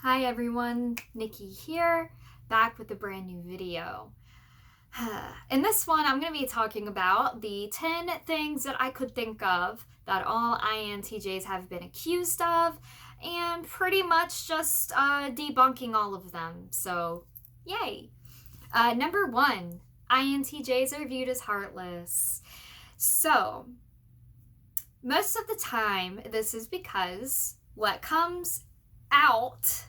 Hi everyone, Nikki here, back with a brand new video. In this one, I'm going to be talking about the 10 things that I could think of that all INTJs have been accused of, and pretty much just debunking all of them. So, yay! Number 1, INTJs are viewed as heartless. So, most of the time, this is because what comes out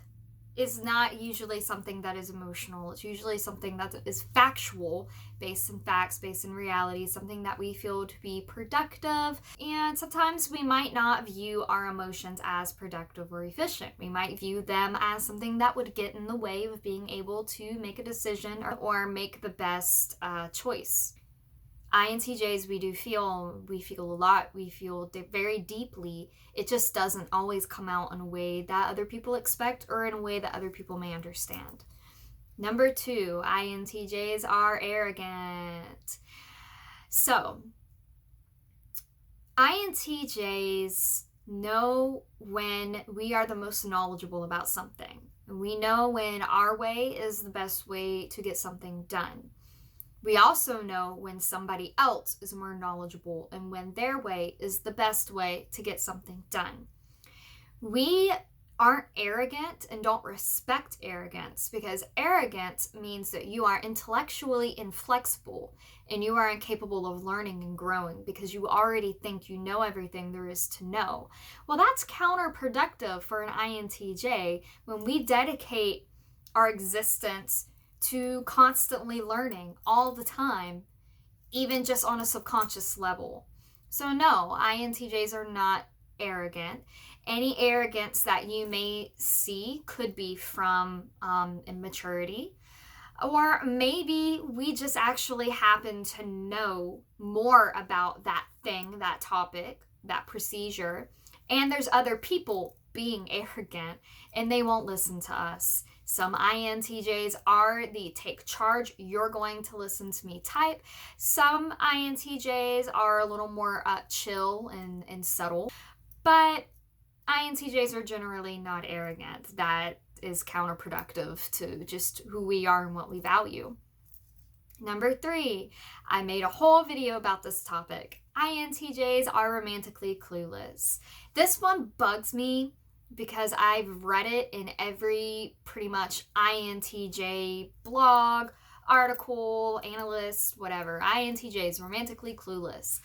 is not usually something that is emotional. It's usually something that is factual, based in facts, based in reality, something that we feel to be productive. And sometimes we might not view our emotions as productive or efficient. We might view them as something that would get in the way of being able to make a decision or make the best choice. INTJs, we feel a lot, we feel very deeply. It just doesn't always come out in a way that other people expect or in a way that other people may understand. Number 2, INTJs are arrogant. So, INTJs know when we are the most knowledgeable about something. We know when our way is the best way to get something done. We also know when somebody else is more knowledgeable and when their way is the best way to get something done. We aren't arrogant and don't respect arrogance because arrogance means that you are intellectually inflexible and you are incapable of learning and growing because you already think you know everything there is to know. Well, that's counterproductive for an INTJ when we dedicate our existence to constantly learning all the time, even just on a subconscious level. So no, INTJs are not arrogant. Any arrogance that you may see could be from immaturity, or maybe we just actually happen to know more about that thing, that topic, that procedure, and there's other people being arrogant and they won't listen to us. Some INTJs are the take charge, you're going to listen to me type. Some INTJs are a little more chill and subtle, but INTJs are generally not arrogant. That is counterproductive to just who we are and what we value. Number 3, I made a whole video about this topic. INTJs are romantically clueless. This one bugs me because I've read it in every pretty much INTJ blog, article, analyst, whatever. INTJs, romantically clueless.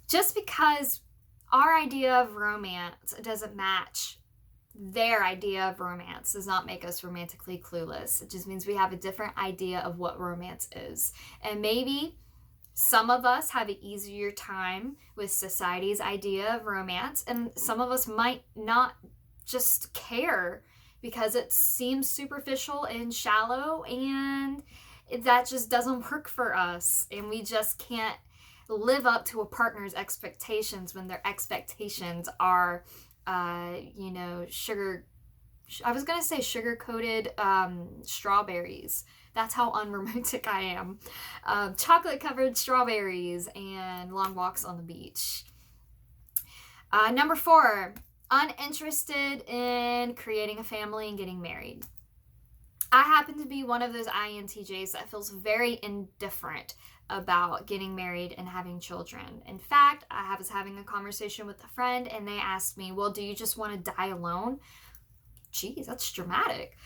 Just because our idea of romance doesn't match their idea of romance does not make us romantically clueless. It just means we have a different idea of what romance is. And maybe some of us have an easier time with society's idea of romance, and some of us might not just care because it seems superficial and shallow, and that just doesn't work for us, and we just can't live up to a partner's expectations when their expectations are sugar-coated strawberries. That's how unromantic I am. Chocolate-covered strawberries and long walks on the beach. Number 4, uninterested in creating a family and getting married. I happen to be one of those INTJs that feels very indifferent about getting married and having children. In fact, I was having a conversation with a friend and they asked me, well, do you just want to die alone? Geez, that's dramatic.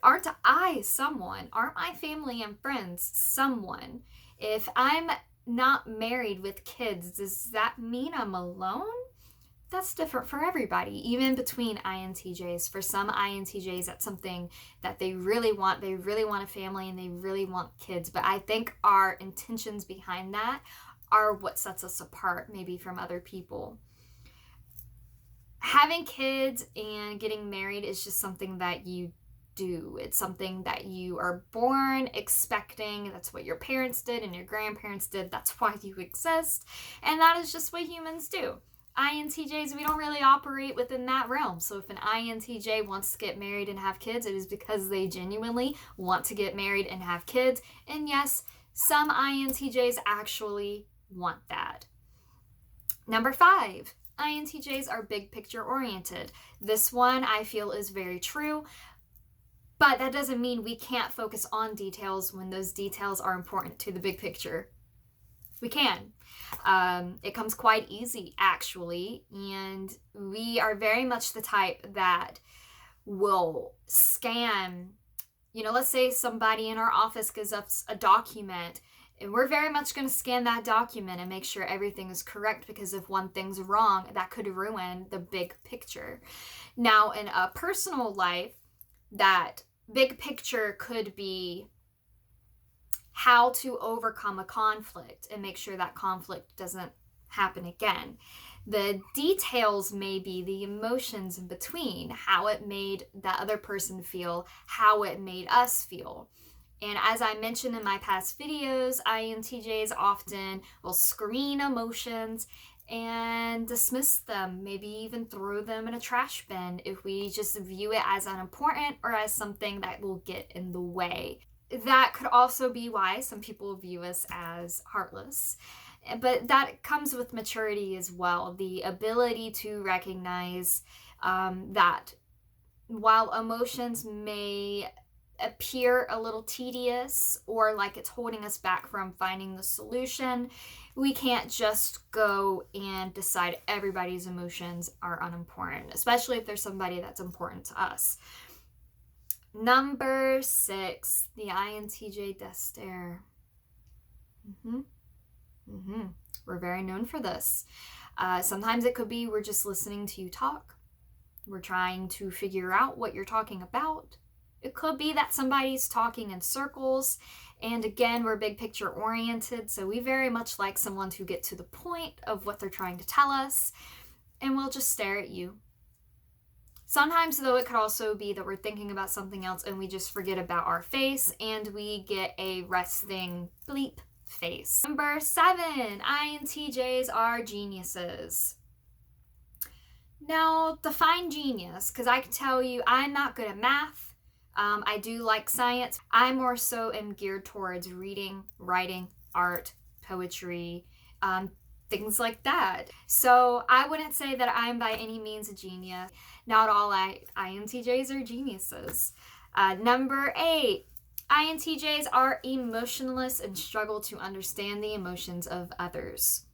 Aren't I someone? Aren't my family and friends someone? If I'm not married with kids, does that mean I'm alone? That's different for everybody, even between INTJs. For some INTJs, that's something that they really want. They really want a family and they really want kids. But I think our intentions behind that are what sets us apart, maybe from other people. Having kids and getting married is just something that you do. It's something that you are born expecting. That's what your parents did and your grandparents did. That's why you exist. And that is just what humans do. INTJs, we don't really operate within that realm. So if an INTJ wants to get married and have kids, it is because they genuinely want to get married and have kids. And yes, some INTJs actually want that. Number 5, INTJs are big picture oriented. This one I feel is very true, but that doesn't mean we can't focus on details when those details are important to the big picture. We can. It comes quite easy, actually, and we are very much the type that will scan. Let's say somebody in our office gives us a document, and we're very much going to scan that document and make sure everything is correct, because if one thing's wrong, that could ruin the big picture. Now, in a personal life, that big picture could be how to overcome a conflict and make sure that conflict doesn't happen again. The details may be the emotions in between, how it made the other person feel, how it made us feel. And as I mentioned in my past videos, INTJs often will screen emotions and dismiss them, maybe even throw them in a trash bin if we just view it as unimportant or as something that will get in the way. That could also be why some people view us as heartless. But that comes with maturity as well. The ability to recognize that while emotions may appear a little tedious or like it's holding us back from finding the solution, we can't just go and decide everybody's emotions are unimportant, especially if there's somebody that's important to us. Number 6, the INTJ death stare. We're very known for this. Sometimes it could be we're just listening to you talk. We're trying to figure out what you're talking about. It could be that somebody's talking in circles. And again, we're big picture oriented, so we very much like someone to get to the point of what they're trying to tell us, and we'll just stare at you. Sometimes, though, it could also be that we're thinking about something else and we just forget about our face and we get a resting bleep face. Number 7, INTJs are geniuses. Now, define genius, because I can tell you I'm not good at math. I do like science. I more so am geared towards reading, writing, art, poetry, things like that. So I wouldn't say that I'm by any means a genius. Not all INTJs are geniuses. Number 8, INTJs are emotionless and struggle to understand the emotions of others.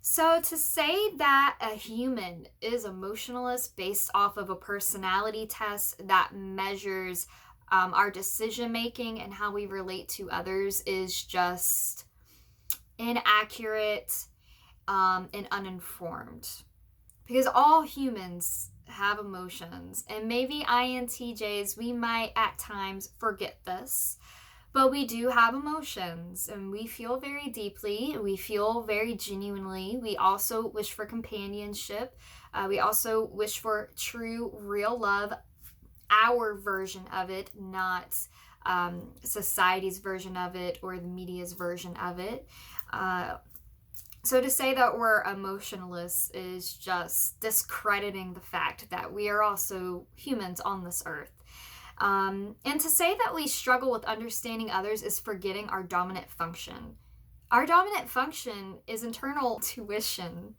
So to say that a human is emotionless based off of a personality test that measures our decision making and how we relate to others is just inaccurate and uninformed. Because all humans have emotions, and maybe INTJs, we might at times forget this, but we do have emotions, and we feel very deeply, we feel very genuinely. We also wish for companionship. We also wish for true, real love, our version of it, not society's version of it or the media's version of it. So to say that we're emotionless is just discrediting the fact that we are also humans on this earth. And to say that we struggle with understanding others is forgetting our dominant function. Our dominant function is internal intuition.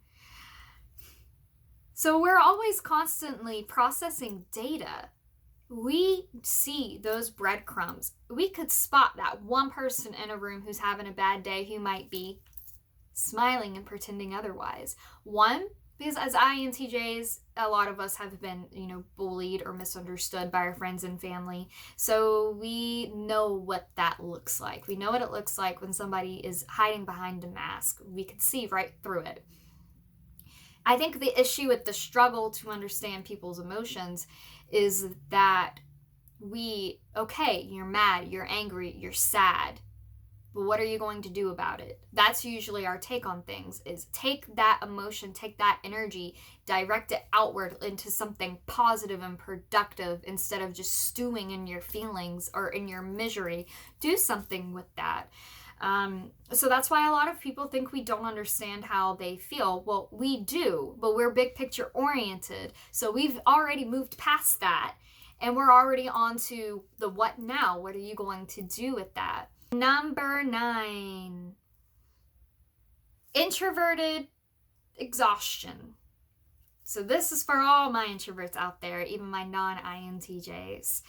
So we're always constantly processing data. We see those breadcrumbs. We could spot that one person in a room who's having a bad day who might be smiling and pretending otherwise. One, because as INTJs, a lot of us have been, bullied or misunderstood by our friends and family. So we know what that looks like. We know what it looks like when somebody is hiding behind a mask. We could see right through it. I think the issue with the struggle to understand people's emotions is that you're mad, you're angry, you're sad. But what are you going to do about it? That's usually our take on things, is take that emotion, take that energy, direct it outward into something positive and productive instead of just stewing in your feelings or in your misery. Do something with that. So that's why a lot of people think we don't understand how they feel. Well, we do, but we're big picture oriented. So we've already moved past that and we're already on to the what now? What are you going to do with that? Number 9, introverted exhaustion. So this is for all my introverts out there, even my non-INTJs.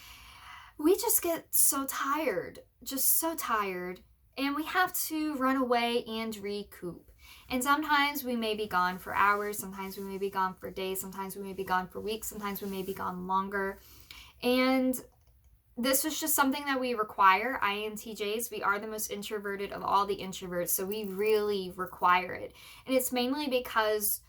We just get so tired, just so tired, and we have to run away and recoup. And sometimes we may be gone for hours, sometimes we may be gone for days, sometimes we may be gone for weeks, sometimes we may be gone longer. And this was just something that we require. INTJs, we are the most introverted of all the introverts, so we really require it. And it's mainly because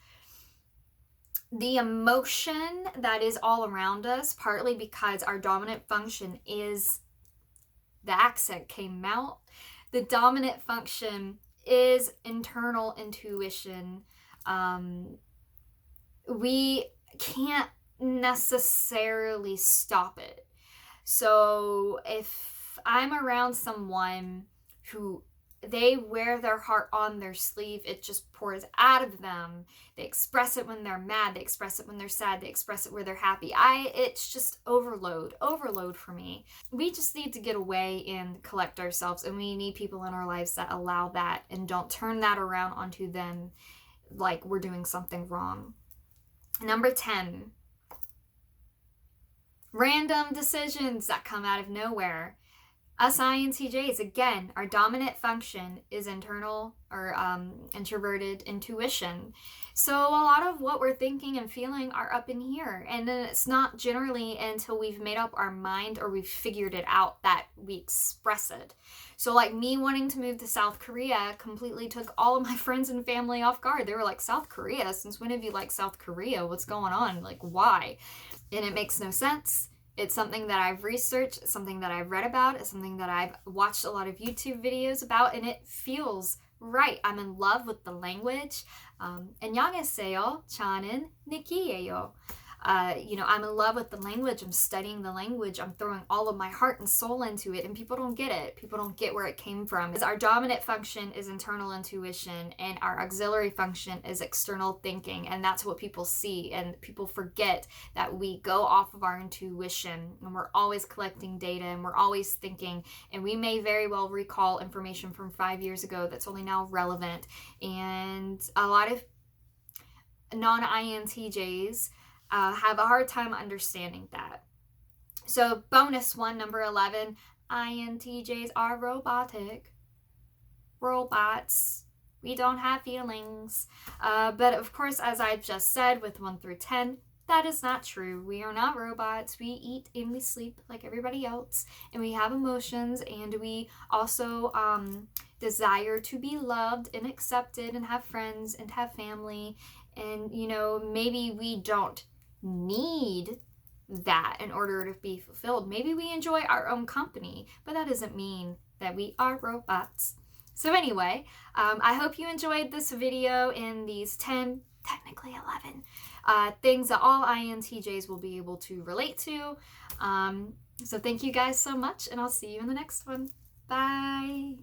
the emotion that is all around us, partly because our dominant function is, the accent came out, the dominant function is internal intuition. We can't necessarily stop it. So if I'm around someone who they wear their heart on their sleeve, it just pours out of them. They express it when they're mad, they express it when they're sad, they express it where they're happy. It's just overload for me. We just need to get away and collect ourselves, and we need people in our lives that allow that and don't turn that around onto them like we're doing something wrong. Number 10, random decisions that come out of nowhere. Us INTJs, again, our dominant function is internal or introverted intuition. So a lot of what we're thinking and feeling are up in here. And then it's not generally until we've made up our mind or we've figured it out that we express it. So like me wanting to move to South Korea completely took all of my friends and family off guard. They were like, South Korea? Since when have you liked South Korea? What's going on? Like, why? And it makes no sense. It's something that I've researched, it's something that I've read about, it's something that I've watched a lot of YouTube videos about, and it feels right. I'm in love with the language. 안녕하세요. 저는 니키예요. I'm in love with the language. I'm studying the language. I'm throwing all of my heart and soul into it, and people don't get it. People don't get where it came from. Because our dominant function is internal intuition, and our auxiliary function is external thinking, and that's what people see. And people forget that we go off of our intuition, and we're always collecting data, and we're always thinking, and we may very well recall information from 5 years ago that's only now relevant. And a lot of non-INTJs have a hard time understanding that. So bonus one, number 11, INTJs are robotic. Robots. We don't have feelings. But of course, as I've just said, with 1 through 10, that is not true. We are not robots. We eat and we sleep like everybody else, and we have emotions, and we also desire to be loved and accepted and have friends and have family. And, maybe we don't need that in order to be fulfilled. Maybe we enjoy our own company, but that doesn't mean that we are robots. So anyway, I hope you enjoyed this video in these 10, technically 11, things that all INTJs will be able to relate to. So thank you guys so much, and I'll see you in the next one. Bye.